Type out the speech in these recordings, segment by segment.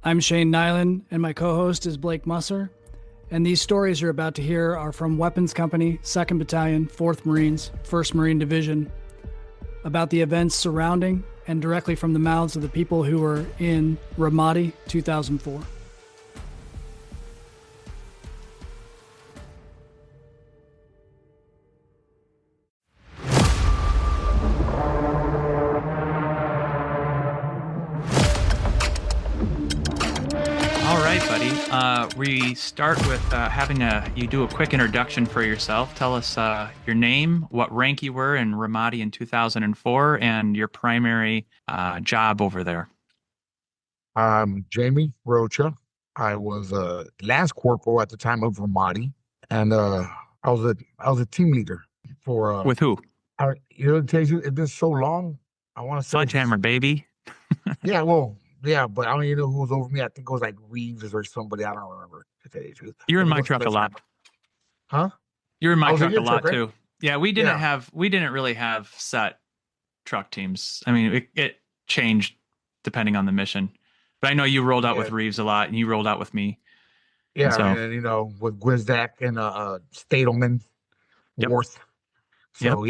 I'm Shane Nyland, and my co host is Blake Musser. And these stories you're about to hear are from Weapons Company, 2nd Battalion, 4th Marines, 1st Marine Division, about the events surrounding and directly from the mouths of the people who were in Ramadi 2004. We start with having you do a quick introduction for yourself. Tell us your name, what rank you were in Ramadi in 2004, and your primary job over there. I'm Jaime Rocha. I was a lance corporal at the time of Ramadi, and I was a team leader for with who? It tells you it's been so long. I want to say Sledgehammer, baby. Yeah, well, yeah, but I don't even know who was over me. I think it was like Reeves or somebody. I don't remember, to tell you the truth. You're in my truck a lot. Huh? You're in my truck a lot, right? Too. Yeah, we didn't really have set truck teams. I mean, it changed depending on the mission. But I know you rolled out with Reeves a lot, and you rolled out with me. Yeah, and with Gwizdak and Stadelman, Warth. So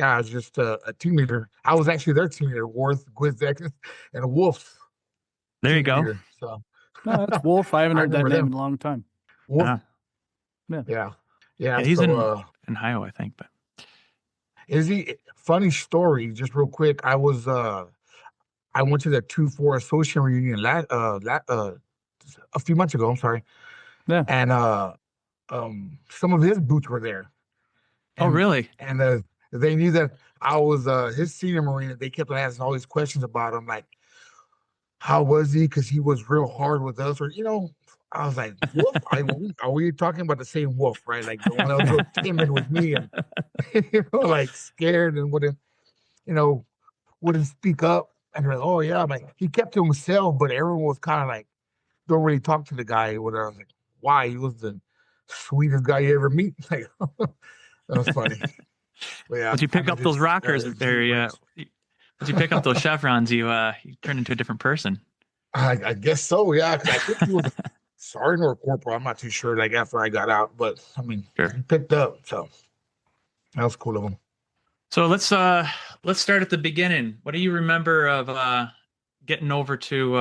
I was just a team leader. I was actually their team leader, Warth, Gwizdak, and Wolf. There you go. Leader, so. No, that's Wolf. I haven't heard that name in a long time. Wolf. Yeah. Yeah. He's in Ohio, I think. But is he? Funny story, just real quick. I went to the 2-4 association reunion a few months ago. I'm sorry. Yeah. And some of his boots were there. And, really? And they knew that I was his senior Marine. They kept asking all these questions about him, like, how was he? Because he was real hard with us, or I was like, Wolf? Are we talking about the same Wolf, right? Like the one that was real timid with me and like scared and wouldn't speak up. And they're like, oh yeah, like he kept to himself, but everyone was kind of like, don't really talk to the guy. Whatever. I was like, why? He was the sweetest guy you ever meet. Like, that was funny. But did you pick up those rockers there? Yeah. Did you pick up those chevrons? You turned into a different person. I guess so. Yeah, I think he was a sergeant or a corporal. I'm not too sure. Like after I got out, but I mean, he picked up. So that was cool of him. So let's start at the beginning. What do you remember of getting over to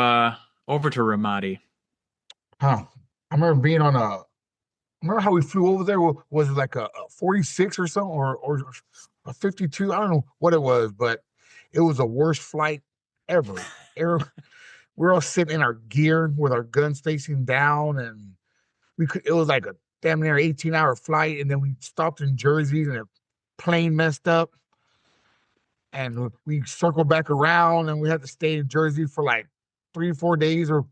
Ramadi? I remember being on remember how we flew over there? Was it like a 46 or something, or a 52? I don't know what it was, but it was the worst flight ever. We're all sitting in our gear with our guns facing down, and it was like a damn near 18-hour flight, and then we stopped in Jersey, and the plane messed up, and we circled back around, and we had to stay in Jersey for like 3-4 days or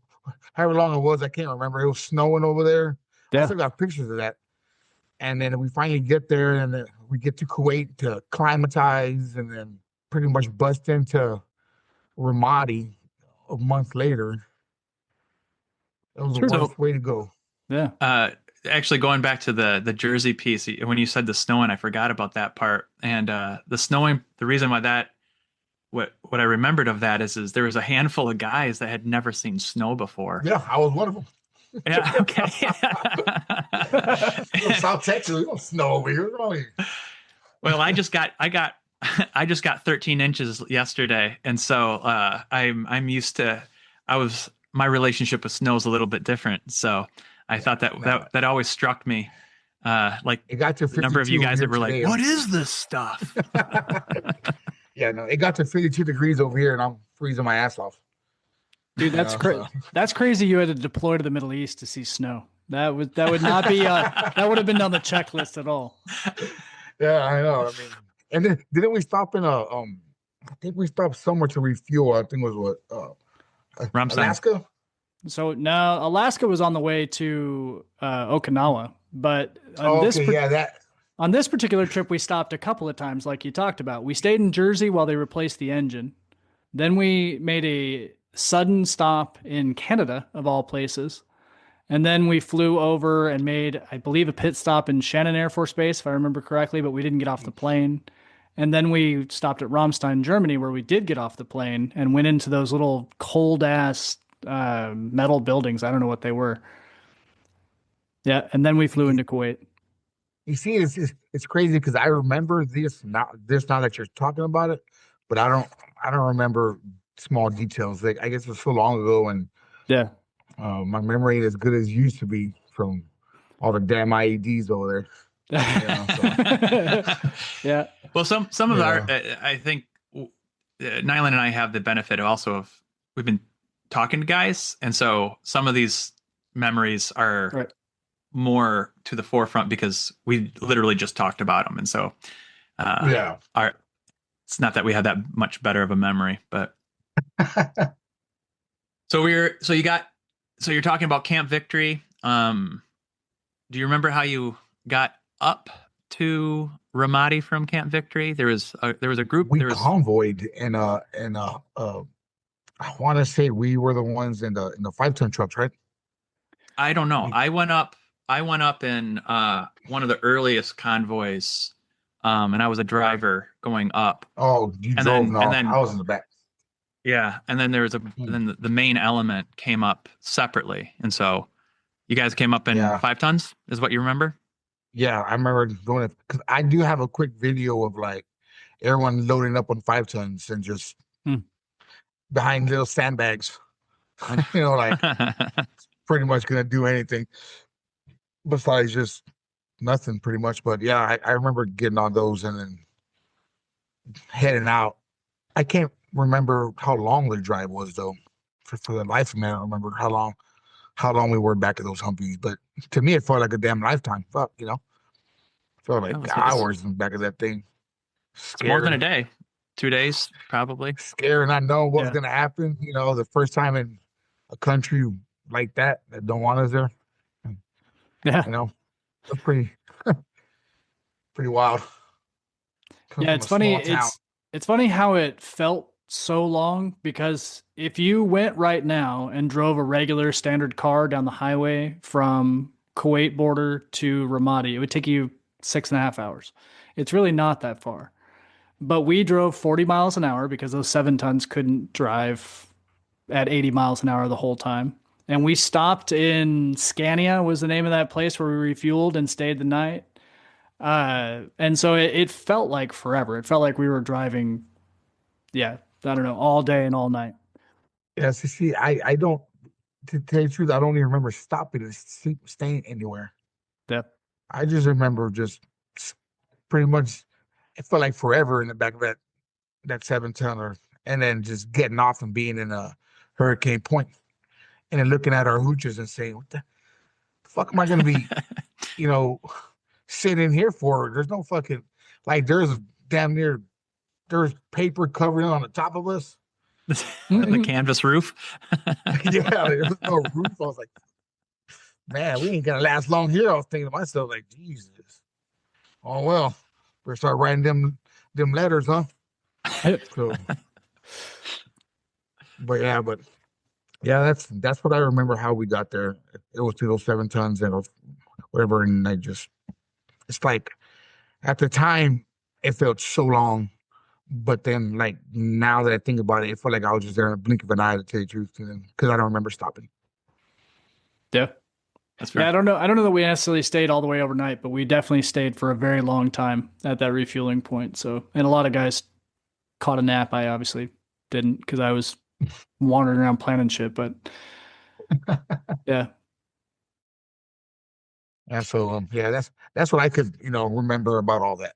however long it was. I can't remember. It was snowing over there. Yeah. I still got pictures of that. And then we finally get there, and then we get to Kuwait to acclimatize, and then pretty much bust into Ramadi a month later. That was the worst way to go. Yeah. Actually, going back to the Jersey piece, when you said the snowing, I forgot about that part. And the snowing, the reason why what I remembered of that is there was a handful of guys that had never seen snow before. Yeah, I was one of them. Yeah. Okay. South Texas, we don't snow over here. Well, I just got 13 inches yesterday, and so I'm used to. My relationship with snow is a little bit different, so I thought that always struck me. Like it got to a number of you guys that were like, "What is this stuff?" Yeah, no, it got to 52 degrees over here, and I'm freezing my ass off. Dude, that's crazy. You had to deploy to the Middle East to see snow. That would not be that would have been on the checklist at all. Yeah, I know. I mean, and then didn't we stop in I think we stopped somewhere to refuel. I think it was Alaska. So now Alaska was on the way to Okinawa, but on this particular trip we stopped a couple of times, like you talked about. We stayed in Jersey while they replaced the engine. Then we made a sudden stop in Canada, of all places. And then we flew over and made, I believe, a pit stop in Shannon Air Force Base, if I remember correctly, but we didn't get off the plane. And then we stopped at Ramstein, Germany, where we did get off the plane and went into those little cold-ass metal buildings. I don't know what they were. Yeah, and then we flew into Kuwait. You see, it's crazy because I remember this now that you're talking about it, but I don't remember small details. Like I guess it was so long ago, and Yeah. my memory ain't as good as it used to be from all the damn IEDs over there. Yeah. Well, some of our I think Nyland and I have the benefit also of we've been talking to guys, and so some of these memories are Right. more to the forefront because we literally just talked about them, and so our it's not that we have that much better of a memory, but so you're talking about Camp Victory. Do you remember how you got up to Ramadi from Camp Victory? There was a group. We convoyed I want to say we were the ones in the 5-ton trucks, right? I don't know. I went up in one of the earliest convoys, and I was a driver going up. Oh, you drove? No, I was in the back. Yeah, and then then the main element came up separately, and so you guys came up in 5 tons, is what you remember? Yeah, I remember doing it because I do have a quick video of like everyone loading up on 5 tons and just behind little sandbags, like pretty much gonna do anything besides just nothing, pretty much. But yeah, I remember getting on those and then heading out. I can't remember how long the drive was though. For the life of me, I don't remember how long we were back at those Humvees. But to me, it felt like a damn lifetime. Fuck, felt like hours in the back of that thing. It's more than a day, 2 days probably. Scared, not knowing what was gonna happen. The first time in a country like that don't want us there. Yeah, it's pretty wild. Yeah, it's funny. It's funny how it felt so long because if you went right now and drove a regular standard car down the highway from Kuwait border to Ramadi, it would take you 6.5 hours. It's really not that far. But we drove 40 miles an hour because those 7 tons couldn't drive at 80 miles an hour the whole time. And we stopped in Scania was the name of that place where we refueled and stayed the night. And so it felt like forever. It felt like we were driving, I don't know, all day and all night. Yeah, see, I don't, to tell you the truth, I don't even remember stopping and staying anywhere. Yeah. I just remember just pretty much, it felt like forever in the back of that 7-tonner, and then just getting off and being in a Hurricane Point, and then looking at our hooches and saying, "What the fuck am I going to be, sitting here for? There's no fucking there's damn near there's paper covering on the top of us, the canvas roof." Yeah, there's no roof. I was like, man, we ain't gonna last long here. I was thinking to myself, like, Jesus. Oh well, better start writing them letters, huh? So, but yeah, that's what I remember how we got there. It was to those 7 tons and whatever, and it's like at the time it felt so long, but then like now that I think about it, it felt like I was just there in a blink of an eye, to tell you the truth, because I don't remember stopping. Yeah. That's fair. Yeah, I don't know that we necessarily stayed all the way overnight, but we definitely stayed for a very long time at that refueling point. So, and a lot of guys caught a nap. I obviously didn't because I was wandering around planning shit, but yeah. And so, that's what I could, remember about all that,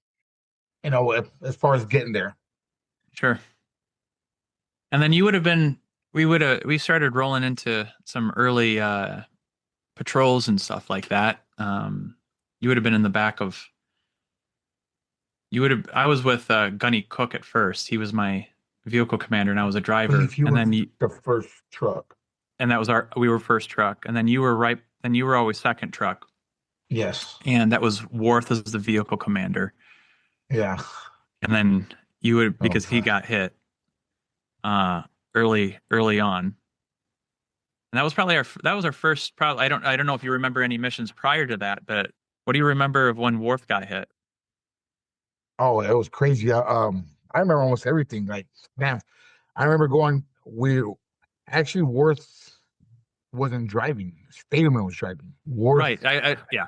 as far as getting there. Sure. And then we started rolling into some early patrols and stuff like that. You would have been in the back of. I was with Gunny Cook at first. He was my vehicle commander, and I was a driver. And then the first truck. And that was we were first truck, and then you were always second truck. Yes. And that was Warth as the vehicle commander. Yeah. And then you would, because he got hit early on. And that was probably our first, probably, I don't know if you remember any missions prior to that, but what do you remember of when Warth got hit? Oh, it was crazy. I remember almost everything. Like, man, I remember going, Actually, Warth wasn't driving. Staterman was driving. Warth, right. Yeah,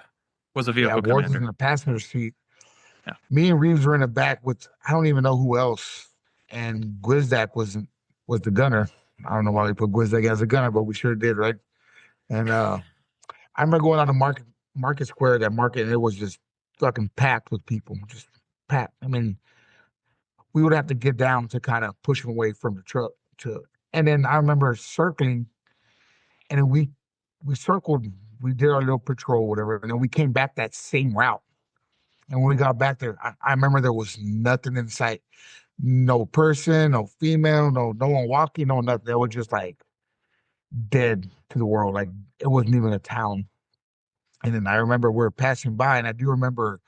was a vehicle Warth was commander. in the passenger seat. Yeah. Me and Reeves were in the back with I don't even know who else. And Gwizdak was the gunner. I don't know why we put Gwizdak as a gunner, but we sure did, right? And I remember going out to Market Square, that market, and it was just fucking packed with people, just packed. I mean, we would have to get down to kind of push them away from the truck and then I remember circling, and then we circled, we did our little patrol, whatever, and then we came back that same route. And when we got back there, I remember there was nothing in sight. No person, no female, no one walking, no nothing. They were just like dead to the world. Like it wasn't even a town. And then I remember we were passing by, and I do remember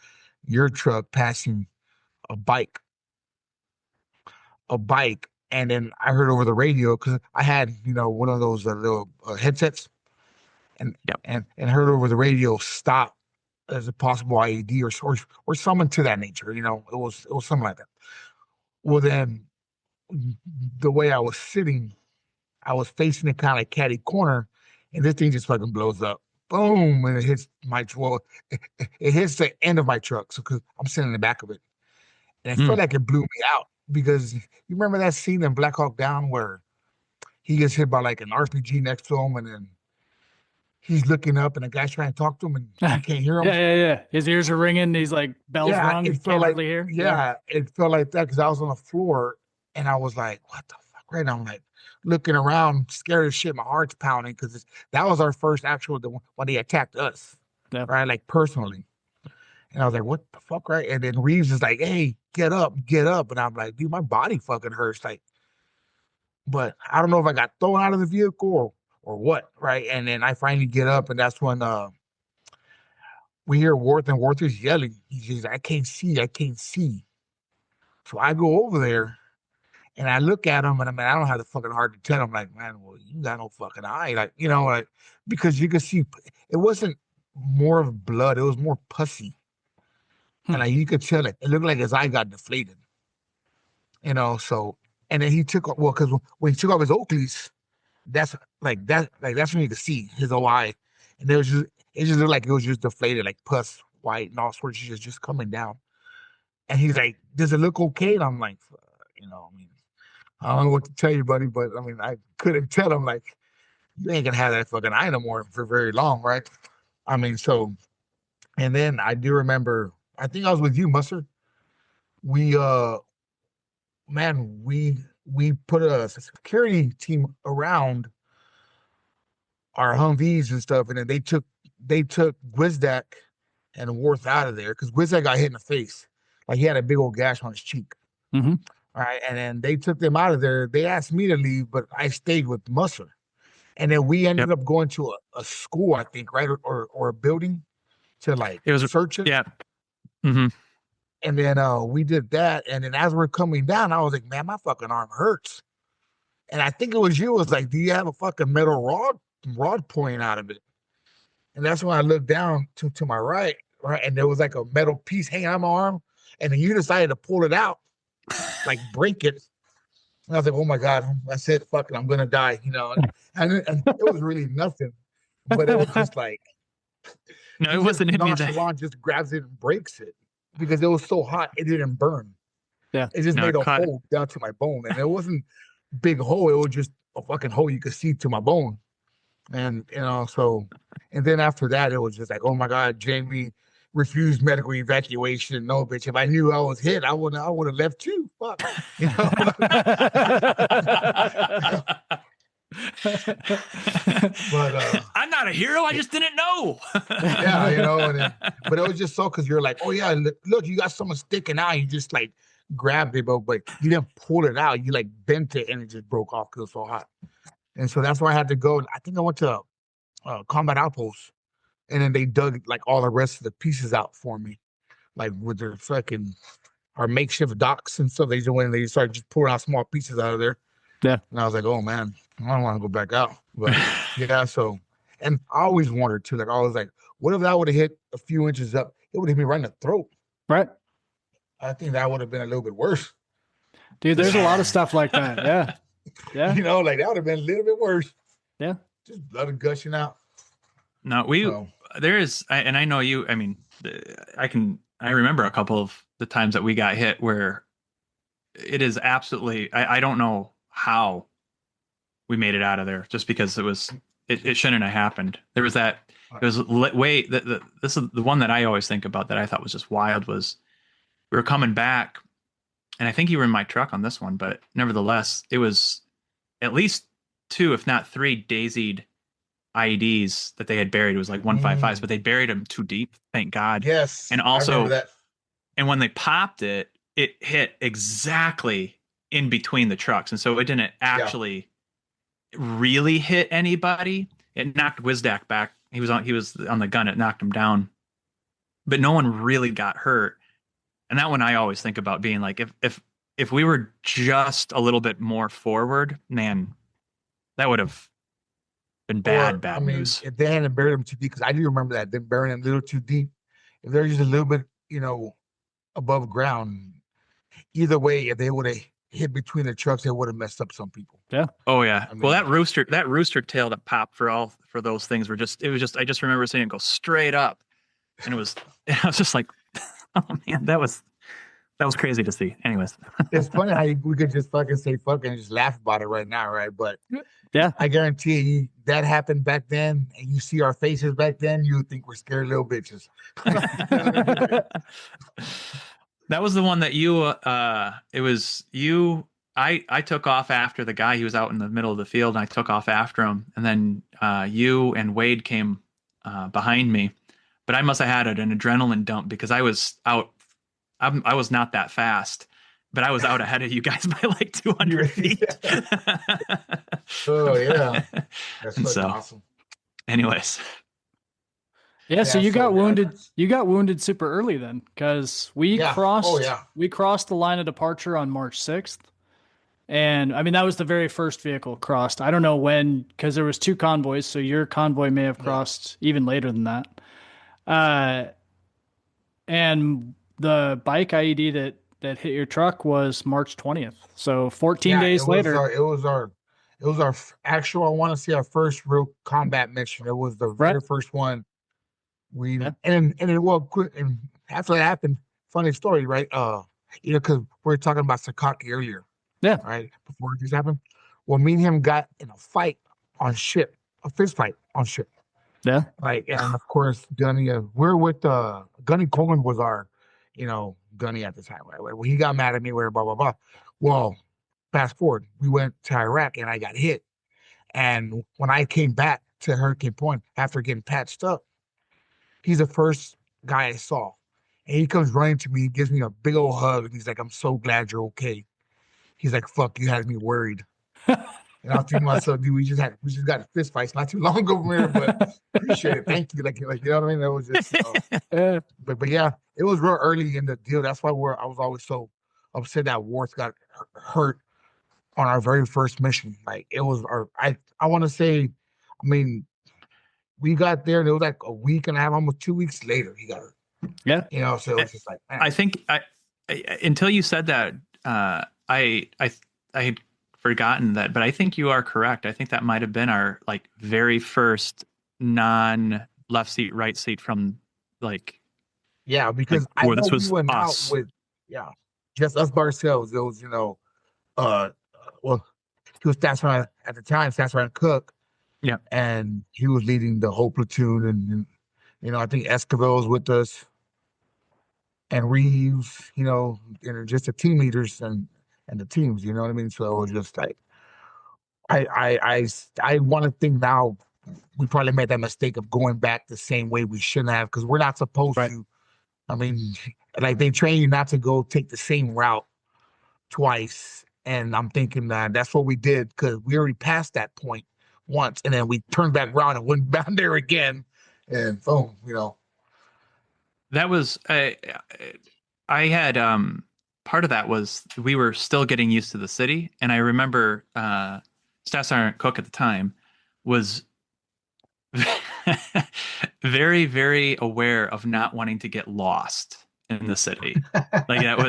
your truck passing a bike, and then I heard over the radio because I had one of those little headsets, and Yep. and heard over the radio stop as a possible IED or something to that nature. It was something like that. Well, then the way I was sitting, I was facing it kind of like catty corner, and this thing just fucking blows up. Boom, and it hits it hits the end of my truck. So, because I'm sitting in the back of it, and I felt like it blew me out because you remember that scene in Black Hawk Down where he gets hit by like an RPG next to him, and then he's looking up, and the guy's trying to talk to him, and he can't hear him. Yeah. His ears are ringing. He's like bells rung. It felt like it felt like that because I was on the floor, and I was like, "What the fuck?" Right now, I'm like looking around, scared as shit. My heart's pounding because that was our first actual when they attacked us, right? Like personally. And I was like, "What the fuck?" Right? And then Reeves is like, "Hey, get up!" And I'm like, "Dude, my body fucking hurts." Like, but I don't know if I got thrown out of the vehicle or what, right? And then I finally get up, and that's when we hear Warth, and Warth is yelling. He's like, I can't see. So I go over there, and I look at him, and I don't have the fucking heart to tell him, like, man, well, you got no fucking eye. Like, like, because you could see, it wasn't more of blood, it was more pussy. And like, you could tell it looked like his eye got deflated. So, and then he took, well, because when he took off his Oakleys, that's when you could see his whole eye. And it just looked like it was just deflated, like pus, white, and all sorts of shit just coming down. And he's like, "Does it look okay?" And I'm like, I don't know what to tell you, buddy, but I mean, I couldn't tell him, like, you ain't gonna have that fucking eye no more for very long, right? I mean, so, and then I do remember, I think I was with you, Mustard. We we put a security team around our Humvees and stuff, and then they took Gwizdak and Warth out of there because Gwizdak got hit in the face, like he had a big old gash on his cheek. Mm-hmm. All right, and then they took them out of there. They asked me to leave, but I stayed with Musser, and then we ended up going to a school, I think, right, or a building to like search it. Yeah. Mm-hmm. And then we did that, and then as we're coming down, I was like, "Man, my fucking arm hurts." And I think it was you. It was like, "Do you have a fucking metal rod pointing out of it?" And that's when I looked down to my right, and there was like a metal piece hanging on my arm, and then you decided to pull it out, like break it. And I was like, "Oh my God." I said, "Fuck it, I'm gonna die," and it was really nothing, but it was just like, no, it wasn't in nonchalant, just grabs it and breaks it because it was so hot it didn't burn. Yeah, it just made a hole down to my bone, and it wasn't big hole. It was just a fucking hole you could see to my bone. And so, and then after that, it was just like, "Oh my God, Jaime refused medical evacuation." No, bitch. If I knew I was hit, I would have left too. Fuck. But I'm not a hero. I just didn't know. Yeah, but it was just so because you're like, "Oh yeah, look, you got someone sticking out." You just like grabbed it, but you didn't pull it out. You like bent it, and it just broke off because it was so hot. And so that's where I had to go. I think I went to combat outpost, and then they dug like all the rest of the pieces out for me, like with their fucking our makeshift docks and stuff. They started just pulling out small pieces out of there. Yeah, and I was like, "Oh man, I don't want to go back out." But yeah, so, and I always wondered too, like I was like, what if that would have hit a few inches up? It would have hit me right in the throat. Right. I think that would have been a little bit worse. Dude, there's a lot of stuff like that. Yeah. Yeah. Like that would have been a little bit worse. Yeah. Just blood gushing out. No, there is, and I know you, I mean, I remember a couple of the times that we got hit where it is absolutely, I don't know how we made it out of there, just because it shouldn't have happened. There was that, it was way, this is the one that I always think about that I thought was just wild was we were coming back, and I think you were in my truck on this one, but nevertheless, it was at least 2, if not 3 daisied IEDs that they had buried. It was like 155s, but they buried them too deep. Thank God. Yes. And also, I remember that. And when they popped it, it hit exactly in between the trucks. And so it didn't actually really hit anybody. It knocked Wizdak back. He was on the gun. It knocked him down, but no one really got hurt. And that one I always think about being like, if we were just a little bit more forward, man, that would have been bad news. If they hadn't buried them too deep, because I do remember that, them burying them a little too deep. If they're just a little bit, above ground, either way, if they would have hit between the trucks, they would have messed up some people. Yeah. Oh yeah. Well, that rooster tail that popped for those things I just remember seeing it go straight up, and I was just like, oh man, that was crazy to see. Anyways, it's funny how we could just fucking say fuck and just laugh about it right now, right? But yeah, I guarantee you that happened back then, and you see our faces back then, you would think we're scared little bitches. That was the one that it was you. I took off after the guy. He was out in the middle of the field, and I took off after him. And then you and Wade came behind me. But I must have had an adrenaline dump because I was out. I was not that fast, but I was out ahead of you guys by like 200 feet. Oh, yeah. That's so awesome. Anyways. Yeah, so you got wounded. You got wounded super early then, because we crossed the line of departure on March 6th, and I mean that was the very first vehicle crossed. I don't know when, because there was 2 convoys, so your convoy may have crossed even later than that. And the bike IED that hit your truck was March 20th, so 14 days later. It was our actual. I want to say our first real combat mission. It was the very first one. And after that happened, funny story, right? Because we were talking about Sakaki earlier. Yeah. Right before this happened. Well, me and him got in a fight on ship, a fist fight on ship. Yeah. Like, and of course, Gunny, we're with Gunny Coleman was our, Gunny at the time, right? Well, he got mad at me, blah blah blah. Well, fast forward, we went to Iraq and I got hit, and when I came back to Hurricane Point after getting patched up. He's the first guy I saw. And he comes running to me, gives me a big old hug, and he's like, I'm so glad you're okay. He's like, fuck, you had me worried. And I was thinking to myself, dude, we just got a fist fight not too long ago, man, but appreciate it. Thank you. Like, you know what I mean? That was just, but yeah, it was real early in the deal. That's why I was always so upset that Warth got hurt on our very first mission. Like, it was I want to say, we got there and it was like a week and a half, almost 2 weeks later, he got hurt. Yeah. So it was just like, man. I think until you said that, I had forgotten that, but I think you are correct. I think that might have been our like very first non left seat, right seat from like. Yeah, because like, I know this was we went us. out with, just us by ourselves. It was, well, he was Staff Sergeant at the time, Staff Sergeant Cook. Yeah. And he was leading the whole platoon. And I think Escobar was with us and Reeves, and just the team leaders and the teams, you know what I mean? So it was just like, I want to think now we probably made that mistake of going back the same way we shouldn't have, because we're not supposed to. I mean, like they train you not to go take the same route twice. And I'm thinking that's what we did, because we already passed that point once, and then we turned back around and went down there again, and boom, That was I had part of that was we were still getting used to the city, and I remember Staff Sergeant Cook at the time was very, very aware of not wanting to get lost in the city. Like that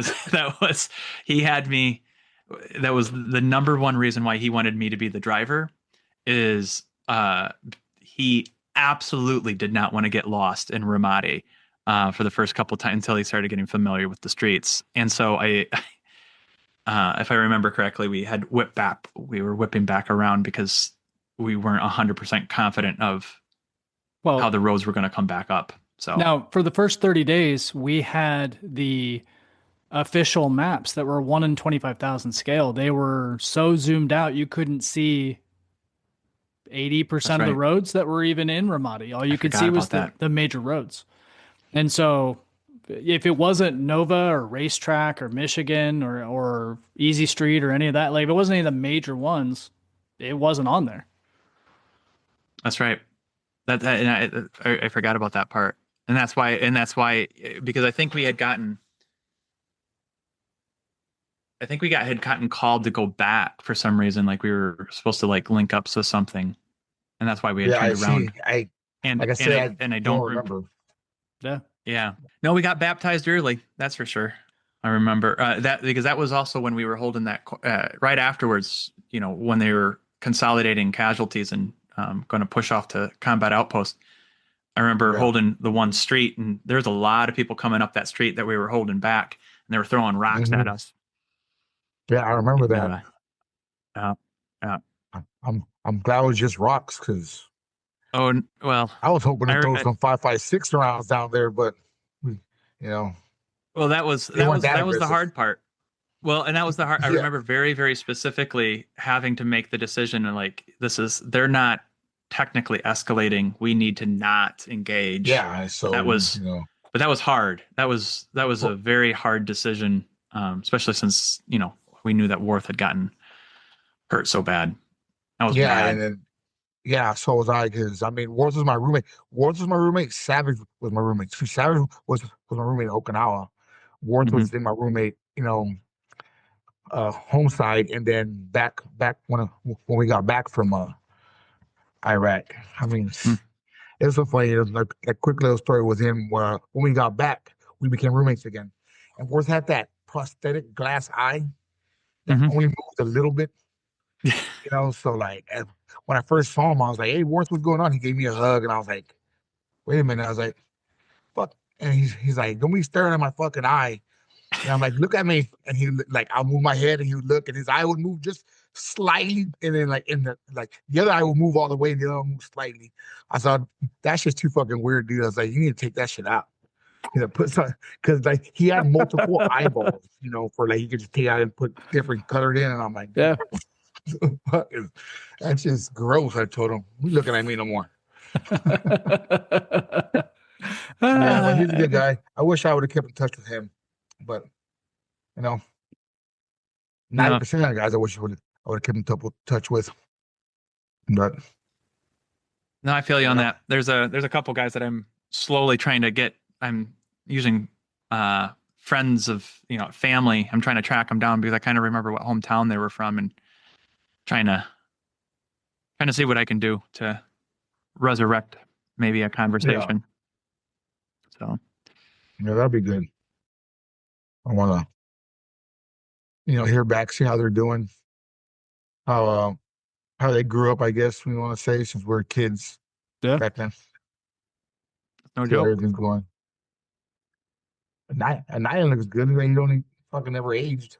was he had me. that was the number one reason why he wanted me to be the driver is he absolutely did not want to get lost in Ramadi for the first couple times until he started getting familiar with the streets. And so if I remember correctly, we were whipping back around because we weren't 100% confident of how the roads were going to come back up. So now for the first 30 days, we had the official maps that were 1 in 25,000 scale. They were so zoomed out, you couldn't see 80% of the roads that were even in Ramadi. All you could see was the major roads. And so if it wasn't Nova or Racetrack or Michigan or Easy Street or any of that, like if it wasn't any of the major ones, it wasn't on there. That's right. And I forgot about that part. And that's why, because I think we had gotten called to go back for some reason. Like we were supposed to like link up with something. And that's why we had turned around. I don't remember. Yeah. Yeah. No, we got baptized early. That's for sure. I remember that because that was also when we were holding that right afterwards, when they were consolidating casualties and going to push off to combat outpost. I remember holding the one street, and there's a lot of people coming up that street that we were holding back, and they were throwing rocks at us. Yeah, I remember that. Yeah. I'm glad it was just rocks because. Oh well, I was hoping to throw some 5.56 rounds down there, but Well, that was the hard part. Well, and that was the hard. I remember very, very specifically having to make the decision, and like they're not technically escalating. We need to not engage. Yeah, so that was, but that was hard. That was a very hard decision, especially since we knew that Warth had gotten hurt so bad. That was bad. And then. Yeah, so was I, because Warth was my roommate. Savage was my roommate. Savage was my roommate in Okinawa. Warth was in my roommate, home side, and then back when we got back from Iraq. It was so funny. It was like a quick little story with him where when we got back, we became roommates again. And Warth had that prosthetic glass eye that only moved a little bit. So like when I first saw him, I was like, "Hey, Warth, what's going on?" He gave me a hug, and I was like, "Wait a minute!" I was like, "Fuck!" And he's like, "Don't be staring at my fucking eye." And I'm like, "Look at me!" And he like, I'll move my head, and he would look, and his eye would move just slightly, and then like the other eye would move all the way, and the other one move slightly. I thought that's just too fucking weird, dude. I was like, "You need to take that shit out." Put some, because like he had multiple eyeballs, for like he could just take out and put different colored in, and I'm like, yeah. That's just gross. I told him, "We looking at me no more." Yeah, he's a good guy. I wish I would have kept in touch with him, but 90% of the guys I wish I would have kept in touch with. But no, I feel you on that. There's a couple guys that I'm slowly trying to get. I'm using friends of family. I'm trying to track them down because I kind of remember what hometown they were from and trying to see what I can do to resurrect maybe a conversation. So yeah, that'd be good. I want to hear back, see how they're doing, how they grew up, I guess we want to say, since we're kids back then. No joke. Everything's going. Nine looks good. He don't fucking never aged.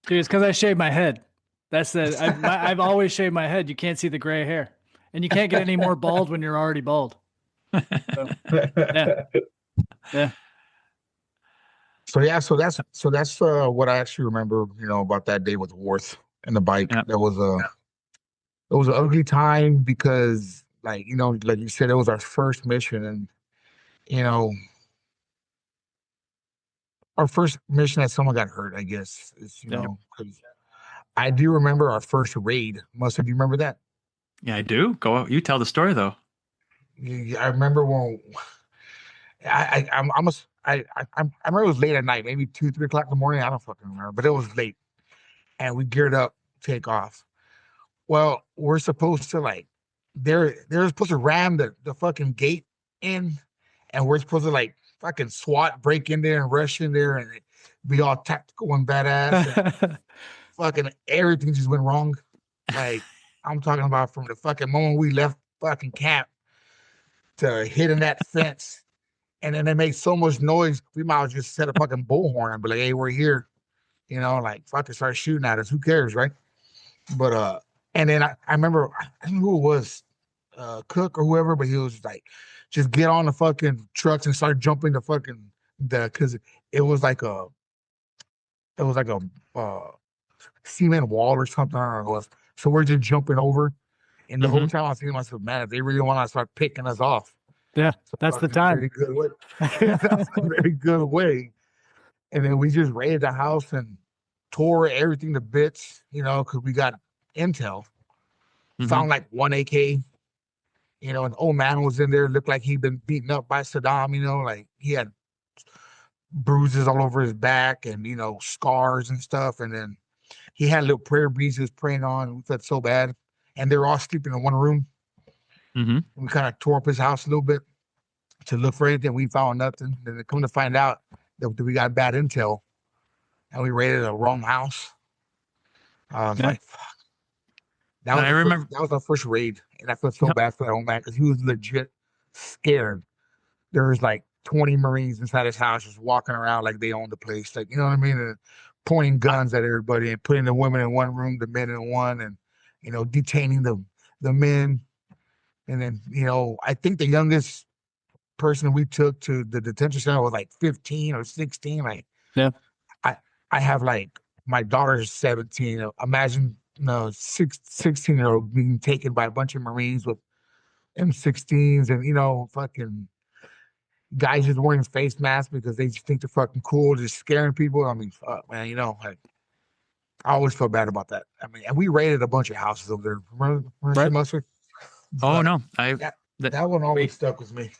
Dude, it's because I shaved my head. That's I've always shaved my head. You can't see the gray hair, and you can't get any more bald when you're already bald. So, yeah. So that's what I actually remember. About that day with Warth and the bike. Yeah. It was an ugly time because, like like you said, it was our first mission, and our first mission that someone got hurt. I guess is because. I do remember our first raid. Most of you remember that? Yeah, I do. Go. You tell the story though. I remember when I remember it was late at night, maybe 2-3 o'clock in the morning. I don't fucking remember, but it was late, and we geared up to take off. Well, we're supposed to they're supposed to ram the fucking gate in, and we're supposed to fucking SWAT break in there and rush in there and be all tactical and badass. fucking everything just went wrong. Like I'm talking about from the fucking moment we left fucking camp to hitting that fence. And then they made so much noise, we might as well just set a fucking bullhorn and be like, hey, we're here. You know, like fucking start shooting at us. Who cares, right? But and then I remember I don't know who it was, Cook or whoever, but he was like, just get on the fucking trucks and start jumping the fucking because it was like a it was like a cement wall or something. I don't know what it was. So we're just jumping over. And the whole time I was thinking to myself, man, if they really want to start picking us off. Yeah, that's the time. Very good way. That's a very good way. And then we just raided the house and tore everything to bits, you know, because we got intel. Found like one AK, you know, an old man was in there, looked like he'd been beaten up by Saddam, you know, like he had bruises all over his back and, you know, scars and stuff. And then he had little prayer beads he was praying on. We felt so bad. And they were all sleeping in one room. We kind of tore up his house a little bit to look for anything. We found nothing. Then come to find out that we got bad intel and we raided a wrong house. I was like, fuck. That was our first raid. And I felt so bad for that old man because he was legit scared. There was like 20 Marines inside his house just walking around like they owned the place. Like, you know what I mean? And pointing guns at everybody and putting the women in one room, the men in one, and, you know, detaining the men. And then, you know, I think the youngest person we took to the detention center was like 15 or 16. Like, yeah, I have like my daughter's 17. Imagine 16-year-old being taken by a bunch of Marines with M16s and, you know, fucking guys just wearing face masks because they just think they're fucking cool, just scaring people. I mean, fuck, man, you know, like, I always feel bad about that. I mean, and we raided a bunch of houses over there. Remember right. Mustard? Oh no, that one always stuck with me.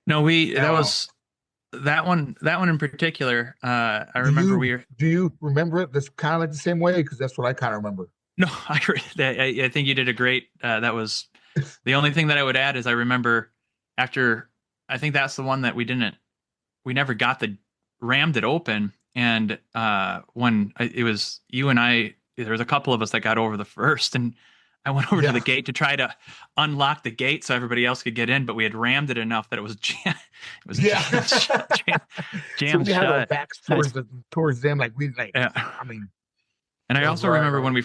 No, that one in particular. I remember Do you remember it? That's kind of like the same way because that's what I kind of remember. No, I think you did a great. That was the only thing that I would add is I remember after. I think that's the one that we never got rammed it open. And when it was you and I, there was a couple of us that got over the first, and I went over to the gate to try to unlock the gate so everybody else could get in, but we had rammed it enough that it was jammed so we had our backs towards them, like we like. Yeah. I mean, and I also remember when we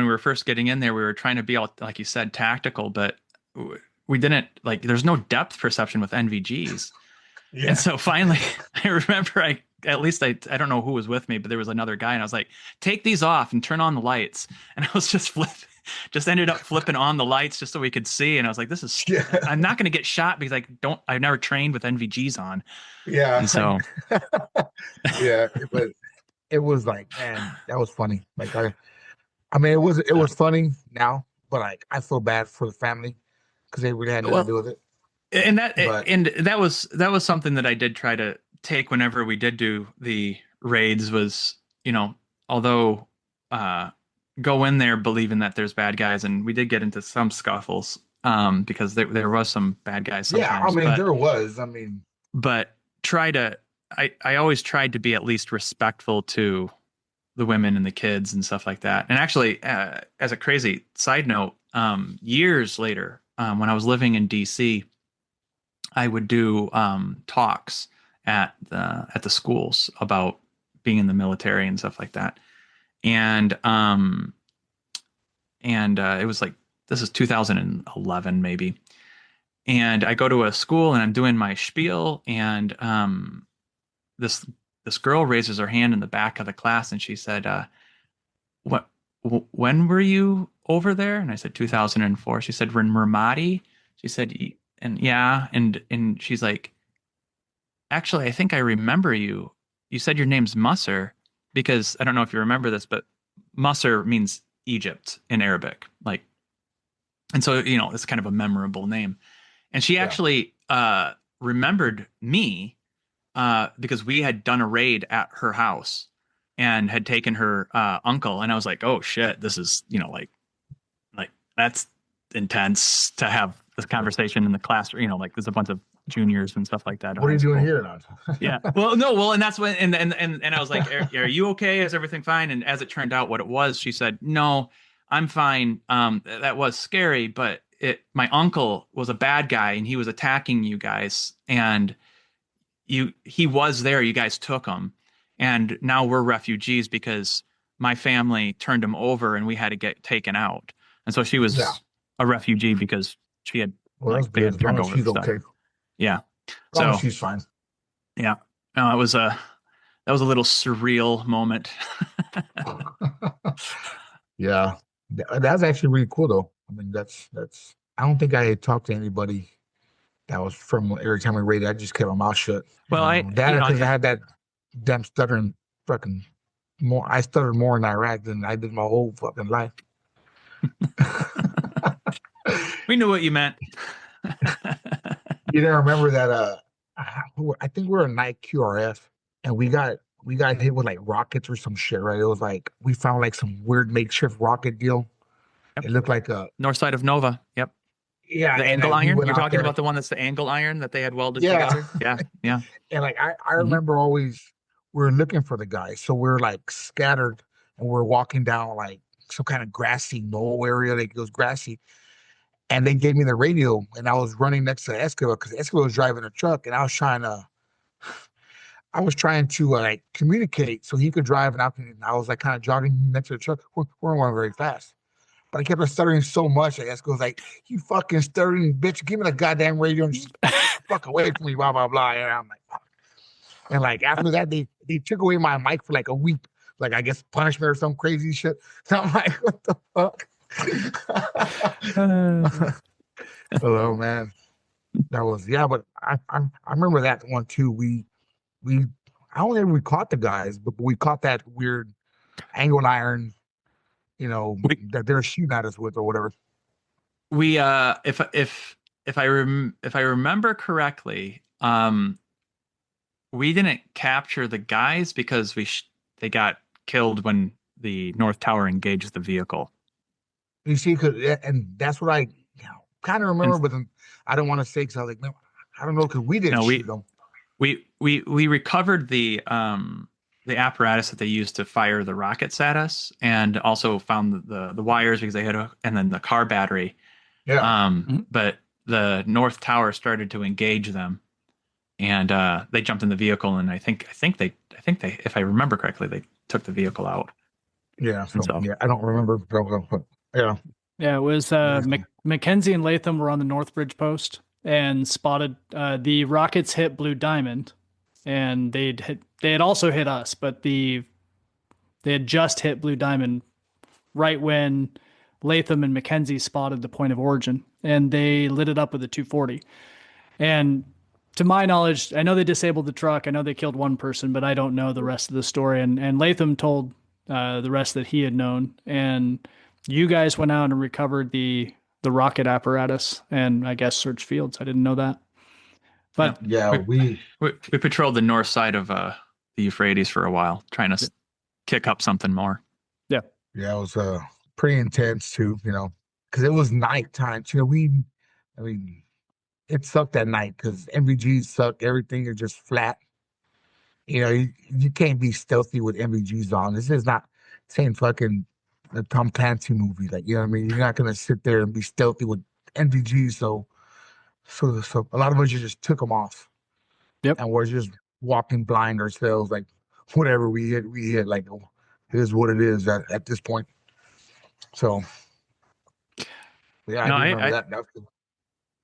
were first getting in there, we were trying to be all, like you said, tactical, but we didn't like. There's no depth perception with NVGs, and so finally, I remember I don't know who was with me, but there was another guy, and I was like, "Take these off and turn on the lights," and I was just ended up flipping on the lights just so we could see. And I was like, this is, I'm not going to get shot because I've never trained with NVGs on. Yeah. And so, yeah, but it was like, man, that was funny. Like, I mean, it was funny now, but like, I feel bad for the family because they really had nothing to do with it. And that was something that I did try to take whenever we did do the raids was, you know, although, go in there believing that there's bad guys, and we did get into some scuffles because there was some bad guys sometimes. Yeah, I mean, there was. I mean, but I always tried to be at least respectful to the women and the kids and stuff like that. And actually, as a crazy side note, years later, when I was living in DC, I would do talks at the schools about being in the military and stuff like that. And it was like, this is 2011 maybe. And I go to a school and I'm doing my spiel, and this girl raises her hand in the back of the class and she said, when were you over there? And I said 2004. She said, we're in Ramadi. She said, and yeah, and she's like, actually, I think I remember you. You said your name's Musser. Because I don't know if you remember this, but Musser means Egypt in Arabic. Like, and so, you know, it's kind of a memorable name. And she actually remembered me because we had done a raid at her house and had taken her uncle. And I was like, oh shit, this is, you know, like that's intense to have this conversation in the classroom. You know, like there's a bunch of juniors and stuff like that. What are you doing here now? Yeah. Well, no. Well, and that's when, and I was like, are you okay? Is everything fine? And as it turned out, what it was, she said, no, I'm fine. That was scary, but my uncle was a bad guy and he was attacking you guys, and he was there. You guys took him, and now we're refugees because my family turned him over and we had to get taken out. And so she was a refugee because she had they had turned over stuff. Okay. Yeah. So she's fine. Yeah. No, it was that was a little surreal moment. Yeah. That's actually really cool though. I mean, that's I don't think I had talked to anybody that was from every time we raided. I just kept my mouth shut. Well, because I had that damn stuttering fucking more. I stuttered more in Iraq than I did my whole fucking life. We knew what you meant. You didn't remember that? I think we were a night QRF, and we got hit with like rockets or some shit, right? It was like we found like some weird makeshift rocket deal. Yep. It looked like a north side of Nova. Yep. Yeah. The angle iron. You're talking about the one that's the angle iron that they had welded together. Yeah. Yeah. And like I remember always we were looking for the guy, so we're like scattered, and we're walking down like some kind of grassy knoll area. Like it was grassy. And they gave me the radio, and I was running next to Escalate because Escalate was driving a truck, and I was trying to like communicate so he could drive, and I was like kind of jogging next to the truck. We're going very fast, but I kept on stuttering so much that Escalate was like, "You fucking stuttering bitch, give me the goddamn radio and just fuck away from me, blah blah blah." And I'm like, fuck. And like after that, they took away my mic for like a week, like I guess punishment or some crazy shit. So I'm like, what the fuck? Oh man, that was but I remember that one too. We I don't think we caught the guys, but we caught that weird angle iron, that they're shooting at us with or whatever. We if I remember correctly, we didn't capture the guys because they got killed when the North Tower engaged the vehicle. You see, and that's what I kind of remember, but then I don't want to say because I was like, no, I don't know, because we didn't shoot them. We recovered the apparatus that they used to fire the rockets at us, and also found the wires because they had and then the car battery. Yeah. But the North Tower started to engage them, and they jumped in the vehicle, and I think they, if I remember correctly, they took the vehicle out. Yeah. Yeah, I don't remember. But yeah. Yeah, it was Mackenzie and Latham were on the North Bridge post and spotted the rockets hit Blue Diamond, and they had also hit us, but they had just hit Blue Diamond right when Latham and Mackenzie spotted the point of origin, and they lit it up with a 240. And to my knowledge, I know they disabled the truck. I know they killed one person, but I don't know the rest of the story. And Latham told the rest that he had known, and you guys went out and recovered the rocket apparatus and I guess search fields. I didn't know that. But we patrolled the north side of the Euphrates for a while, trying to kick up something more. Yeah. Yeah, it was pretty intense too, because it was nighttime. It sucked at night because MVGs suck. Everything is just flat. You can't be stealthy with MVGs on. This is not saying fucking the Tom Clancy movie, like, you know what I mean? You're not gonna sit there and be stealthy with NVGs. So a lot of us just took them off. Yep. And we're just walking blind ourselves, like whatever we hit, like it is what it is at this point. So yeah, I remember that.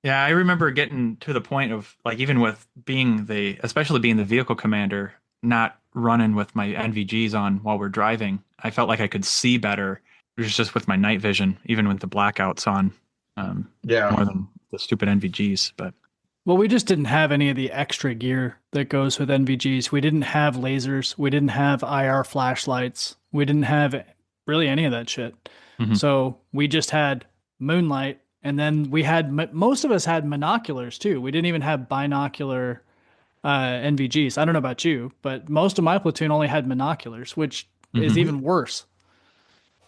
Yeah, I remember getting to the point of like, even with especially being the vehicle commander, not running with my NVGs on while we're driving. I felt like I could see better. It was just with my night vision, even with the blackouts on. More than the stupid NVGs. But we just didn't have any of the extra gear that goes with NVGs. We didn't have lasers. We didn't have IR flashlights. We didn't have really any of that shit. Mm-hmm. So we just had moonlight, and then we had most of us had binoculars too. We didn't even have binocular NVGs. I don't know about you, but most of my platoon only had binoculars, which is even worse.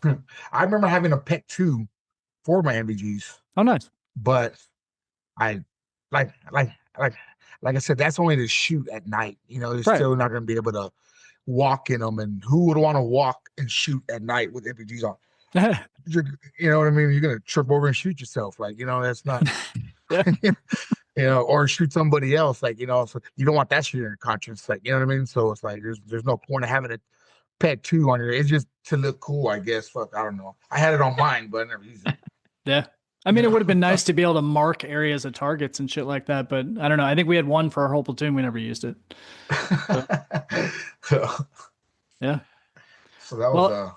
I remember having a PET 2 for my NVGs. Oh, nice. But I like like like I said, that's only to shoot at night. You're Right. still not going to be able to walk in them. And who would want to walk and shoot at night with MPGs on? You know what I mean? You're going to trip over and shoot yourself. That's not, Yeah. or shoot somebody else. So you don't want that shit in your conscience. You know what I mean? So it's like, there's no point of having a pet two on your, it's just to look cool, I guess. Fuck, I don't know. I had it on mine, but I never used it. Yeah. I mean, it would have been nice to be able to mark areas of targets and shit like that, but I don't know. I think we had one for our whole platoon. We never used it. Yeah. So that was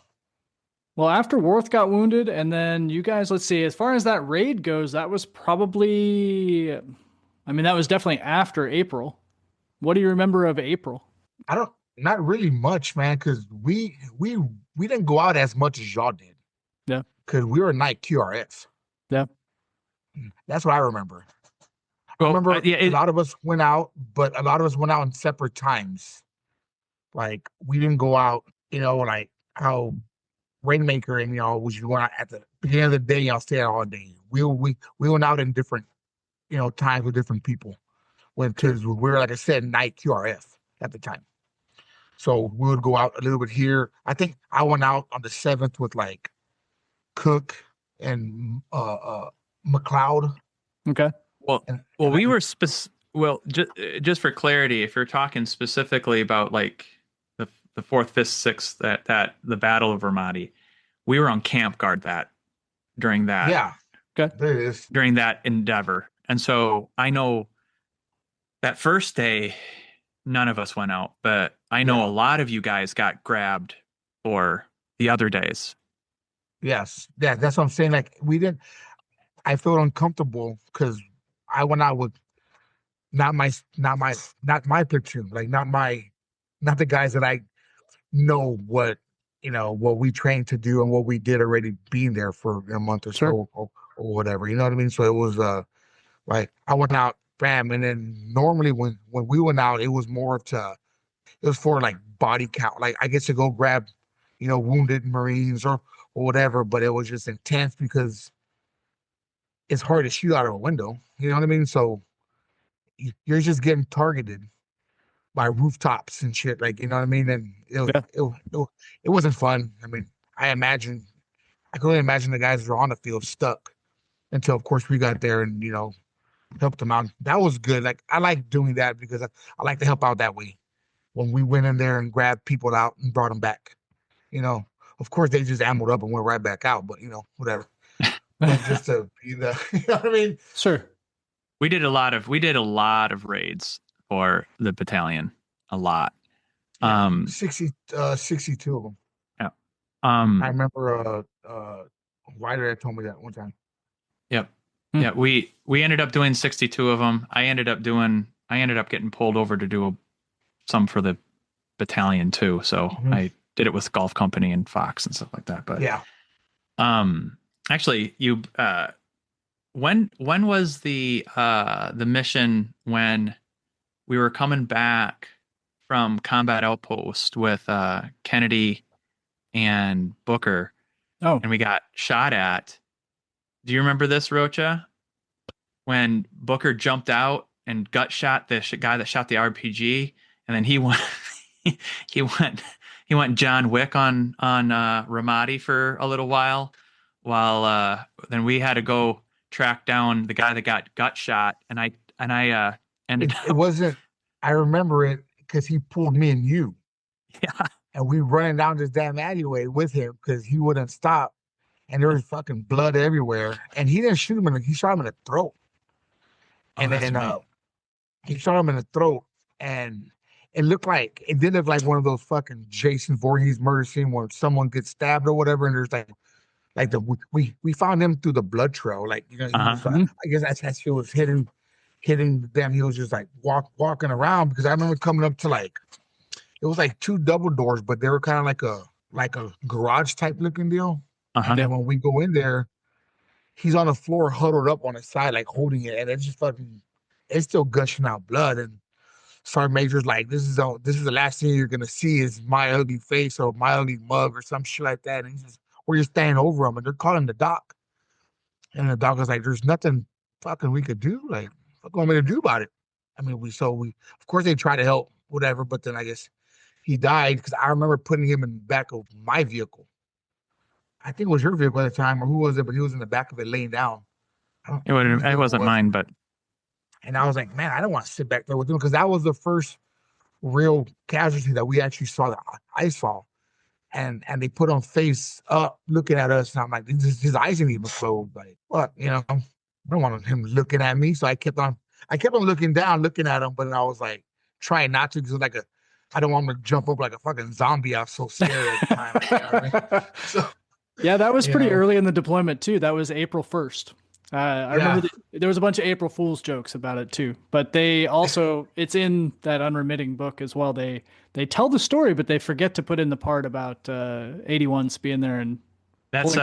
well, after Warth got wounded, and then you guys, let's see, as far as that raid goes, that was probably, I mean, that was definitely after April. What do you remember of April? Not really much, man, because we didn't go out as much as y'all did. Yeah. Because we were night QRF. Yeah. That's what I remember. Well, I remember a lot of us went out, but a lot of us went out in separate times. Like, we didn't go out, like how Rainmaker and was you going out at the beginning of the day, y'all stay out all day. We went out in different, times with different people. Because we were, like I said, night QRF at the time. So we would go out a little bit here. I think I went out on the 7th with like Cook and McLeod. Okay. We were just for clarity, if you're talking specifically about like the 4th, 5th, 6th, that the Battle of Ramadi, we were on camp guard during that. Yeah. Okay. There it is. During that endeavor. And so I know that first day, none of us went out, but I know a lot of you guys got grabbed for the other days. Yes. Yeah, that's what I'm saying. Like, I felt uncomfortable because I went out with not my platoon, like not the guys that I know what we trained to do and what we did already being there for a month or so or whatever. You know what I mean? So it was like I went out, bam, and then normally when we went out, it was for like body count. Like, I get to go grab, wounded Marines or whatever, but it was just intense because it's hard to shoot out of a window. You know what I mean? So you're just getting targeted by rooftops and shit. Like, you know what I mean? And it wasn't fun. I mean, I could only imagine the guys who were on the field stuck until, of course, we got there and, helped them out. That was good. Like, I like doing that because I like to help out that way. When we went in there and grabbed people out and brought them back, of course they just ammoed up and went right back out, but whatever. Just to you know what I mean? Sure. We did a lot of raids for the battalion. A lot. 62 of them. Yeah. I remember Ryder had told me that one time. Yep. Yeah, we ended up doing 62 of them. I ended up getting pulled over to do some for the battalion too. So I did it with Golf Company and Fox and stuff like that. But yeah. Actually, when was the mission when we were coming back from combat outpost with Kennedy and Booker? Oh, and we got shot at. Do you remember this, Rocha? When Booker jumped out and gut shot the guy that shot the RPG, and then he went John Wick on Ramadi for a little while then we had to go track down the guy that got gut shot, and I ended up. It wasn't. I remember it because he pulled me and you. Yeah. And we running down this damn alleyway with him because he wouldn't stop. And there was fucking blood everywhere. And he didn't shoot him he shot him in the throat. And then he shot him in the throat. And it did look like one of those fucking Jason Voorhees murder scene where someone gets stabbed or whatever. And there's we found him through the blood trail. Like, he was, I guess that shit was hitting them. He was just like walking around because I remember coming up to it was like 2 double doors, but they were kind of like a garage type looking deal. And then when we go in there, he's on the floor huddled up on the side, like holding it, and it's still gushing out blood. And Sergeant Major's like, this is the last thing you're gonna see is my ugly face or my ugly mug or some shit like that. And we're just standing over him, and they're calling the doc. And the doc was like, there's nothing fucking we could do. Like, what do you want me to do about it? I mean, we of course they tried to help, whatever, but then I guess he died because I remember putting him in the back of my vehicle. I think it was your vehicle at the time, or who was it? But he was in the back of it laying down. I don't know whose It vehicle it wasn't was. mine, but And I was like, man, I don't want to sit back there with him because that was the first real casualty that we actually saw that I saw. And they put on face up looking at us. And I'm like, his eyes didn't even close. Like, what? I don't want him looking at me. So I kept on looking down, looking at him, but I was like trying not to because I don't want him to jump up like a fucking zombie. I was so scared at the time. You know what I mean? So, Yeah, that was pretty know, early in the deployment too. That was April 1st. I yeah, remember there was a bunch of April Fool's jokes about it too, but they also, it's in that unremitting book as well. They tell the story, but they forget to put in the part about 81s being there and that's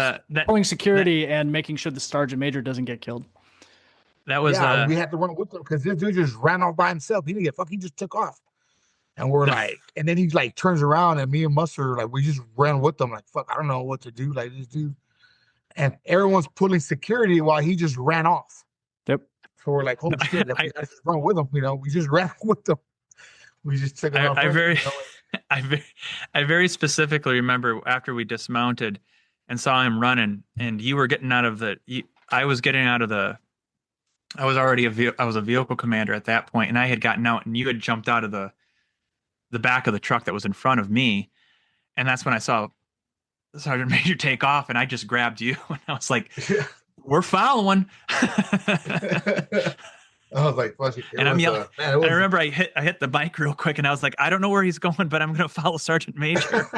pulling security and making sure the sergeant major doesn't get killed. that was yeah. We had to run with him because this dude just ran off by himself. He didn't get fucking, he just took off. And we're like, and then he like turns around and me and Mustard, like, we just ran with them. Like, fuck, I don't know what to do. Like, this dude, and everyone's pulling security while he just ran off. Yep. So we're like, holy shit, we gotta just run with him. We just ran with them. We just took him out. I very specifically remember after we dismounted and saw him running, and you were getting out of I was getting out of the. I was a vehicle commander at that point, and I had gotten out, and you had jumped out of the back of the truck that was in front of me, and that's when I saw Sergeant Major take off, and I just grabbed you, and I was like, "We're following." I was like, "Fuck it!" And I'm yelling. I remember I hit the bike real quick, and I was like, "I don't know where he's going, but I'm going to follow Sergeant Major."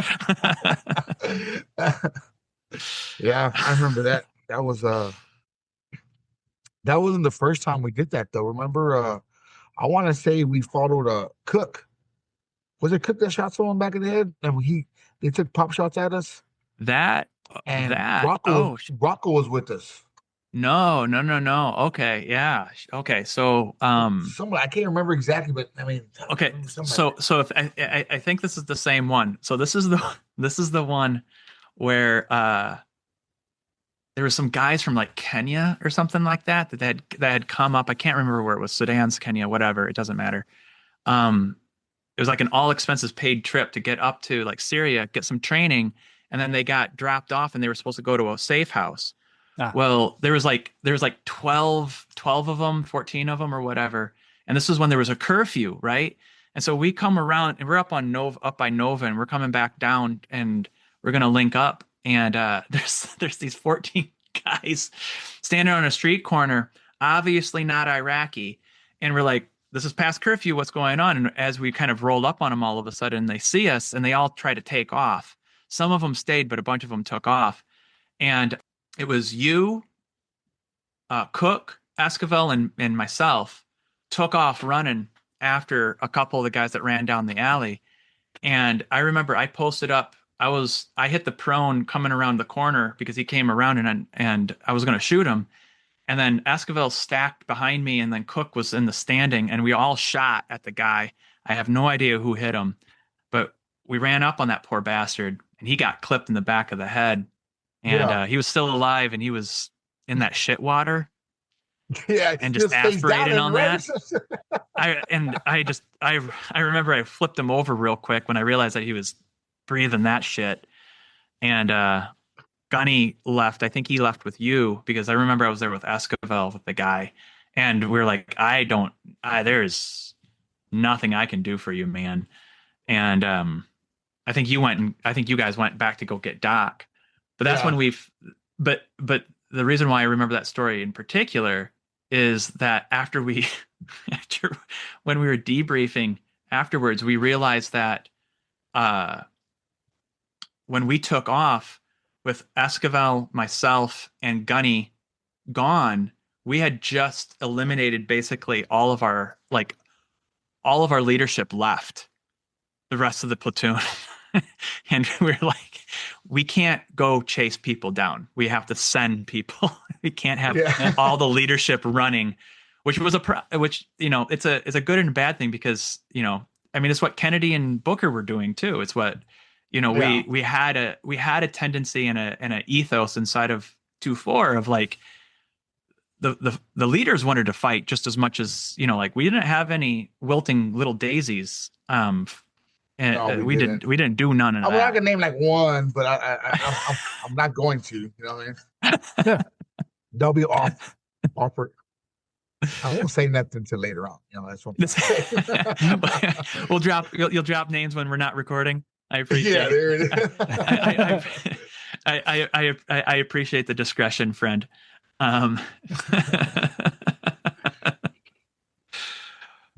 Yeah, I remember that. That wasn't the first time we did that though. Remember, I want to say we followed a Cook. Was it Cook that shot someone back in the head? And they took pop shots at us. And Rocco was with us. No. Okay, yeah. Okay, so somebody I can't remember exactly, but I mean, okay. So if I think this is the same one. So this is the one where there were some guys from like Kenya or something like that had come up. I can't remember where it was. Sudan's, Kenya, whatever. It doesn't matter. It was like an all expenses paid trip to get up to like Syria, get some training, and then they got dropped off and they were supposed to go to a safe house. Well, there was like 12 of them, 14 of them or whatever. And this was when there was a curfew, right? And so we come around and we're up by Nova, and we're coming back down and we're going to link up. And there's these 14 guys standing on a street corner, obviously not Iraqi. And we're like, this is past curfew. What's going on? And as we kind of roll up on them, all of a sudden they see us and they all try to take off. Some of them stayed, but a bunch of them took off. And it was you, Cook, Esquivel, and myself took off running after a couple of the guys that ran down the alley. And I remember I posted up. I hit the prone coming around the corner because he came around and I was going to shoot him. And then Esquivel stacked behind me, and then Cook was in the standing, and we all shot at the guy. I have no idea who hit him, but we ran up on that poor bastard, and he got clipped in the back of the head. And he was still alive, and he was in that shit water. Yeah, and just aspirated on that. I remember I flipped him over real quick when I realized that he was breathing that shit. And Gunny left. I think he left with you because I remember I was there with Esquivel with the guy, and we were like, there's nothing I can do for you, man. And I think you guys went back to go get Doc. But that's when but the reason why I remember that story in particular is that when we were debriefing afterwards, we realized that when we took off with Esquivel, myself, and Gunny gone, we had just eliminated basically all of our leadership left, the rest of the platoon. And we're like, we can't go chase people down. We have to send people. We can't have all the leadership running, which was it's a good and a bad thing because, I mean, it's what Kennedy and Booker were doing too. It's what, we had a tendency and an ethos inside of 2-4 of like, the leaders wanted to fight just as much as, like we didn't have any wilting little daisies. And No, we didn't do none of that. I mean, I can name like one, but I'm not going to. You know what I mean? They'll be offered. I won't say nothing until later on. That's what we'll drop. You'll drop names when we're not recording. I appreciate. Yeah, there it is. I appreciate the discretion, friend.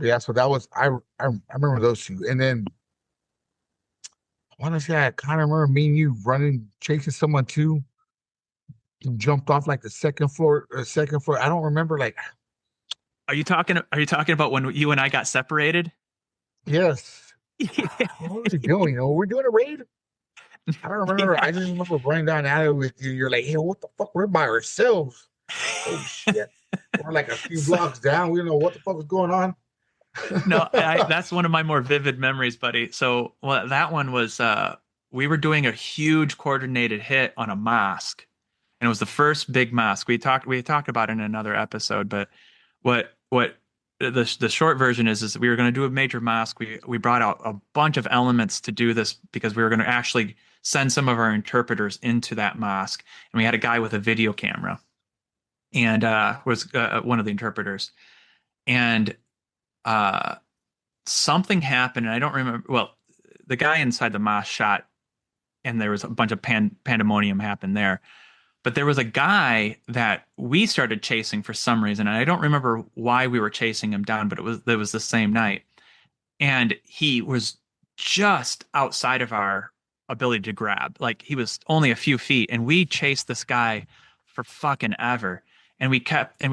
Yeah, so that was I remember those two, and then I want to say I kind of remember me and you chasing someone too. And jumped off like the second floor. I don't remember like. Are you talking about when you and I got separated? Yes. Yeah. What was he doing? We're doing a raid. I don't remember. Yeah. I just remember running down alley with you. You're like, hey, what the fuck? We're by ourselves. Oh shit. We're like a few blocks down. We don't know what the fuck is going on. No, that's one of my more vivid memories, buddy. So that one was we were doing a huge coordinated hit on a mosque. And it was the first big mosque. We talked about it in another episode, but what the short version is we were going to do a major mosque. We brought out a bunch of elements to do this because we were going to actually send some of our interpreters into that mosque. And we had a guy with a video camera and was one of the interpreters. And something happened, and I don't remember. Well, the guy inside the mosque shot, and there was a bunch of pandemonium happened there. But there was a guy that we started chasing for some reason, and I don't remember why we were chasing him down, but it was the same night. And he was just outside of our ability to grab. Like, he was only a few feet, and we chased this guy for fucking ever. And we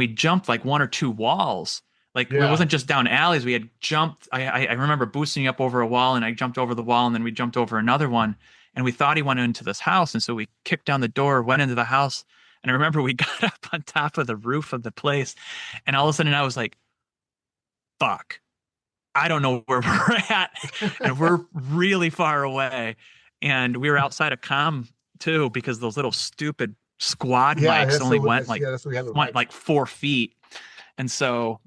jumped like one or two walls. Like, It wasn't just down alleys. We had jumped. I remember boosting up over a wall, and I jumped over the wall, and then we jumped over another one. And we thought he went into this house. And so we kicked down the door, went into the house. And I remember we got up on top of the roof of the place. And all of a sudden I was like, fuck, I don't know where we're at. And we're really far away. And we were outside of comm too, because those little stupid squad mics only went like 4 feet. And so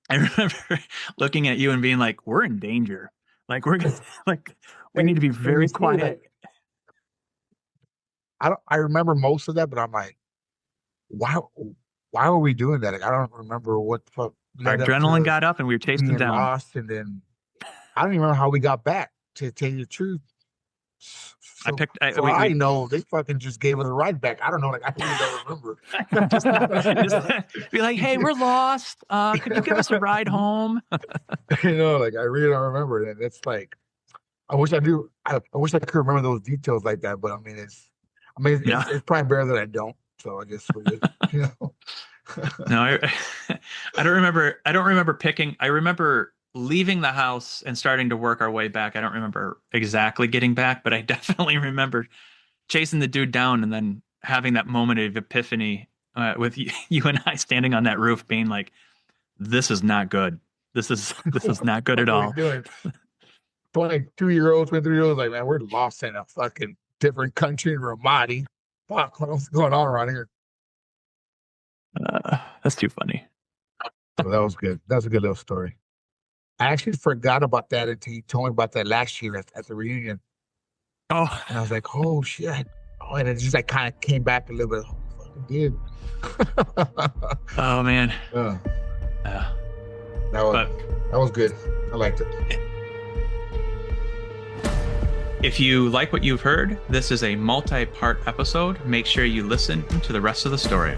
I remember looking at you and being like, we're in danger. Like, we're gonna, like, we need to be very quiet. I remember most of that, but I'm like, why were we doing that? Like, I don't remember what the fuck. Our adrenaline got up and we were chasing them down. Lost, and then I don't even remember how we got back, to tell you the truth. So, I know they fucking just gave us a ride back. I don't know. Like, I really don't remember. Just be like, hey, we're lost. Could you give us a ride home? Like, I really don't remember that. It's like, I wish I do. I wish I could remember those details like that. But I mean, it's probably better that I don't. So I guess we did, No, I don't remember. I don't remember picking. I remember leaving the house and starting to work our way back. I don't remember exactly getting back, but I definitely remember chasing the dude down and then having that moment of epiphany with you and I standing on that roof, being like, "This is not good. This is not good at all." 22-year-olds, 23-year-olds, like, man, we're lost in a fucking different country in Ramadi. Fuck, what's going on around here? That's too funny. So that was good. That was a good little story. I actually forgot about that until you told me about that last year at the reunion. Oh, and I was like, oh shit. Oh, and it just like kind of came back a little bit. Oh, fucking did. Oh man. That was good. I liked it. If you like what you've heard, this is a multi-part episode. Make sure you listen to the rest of the story.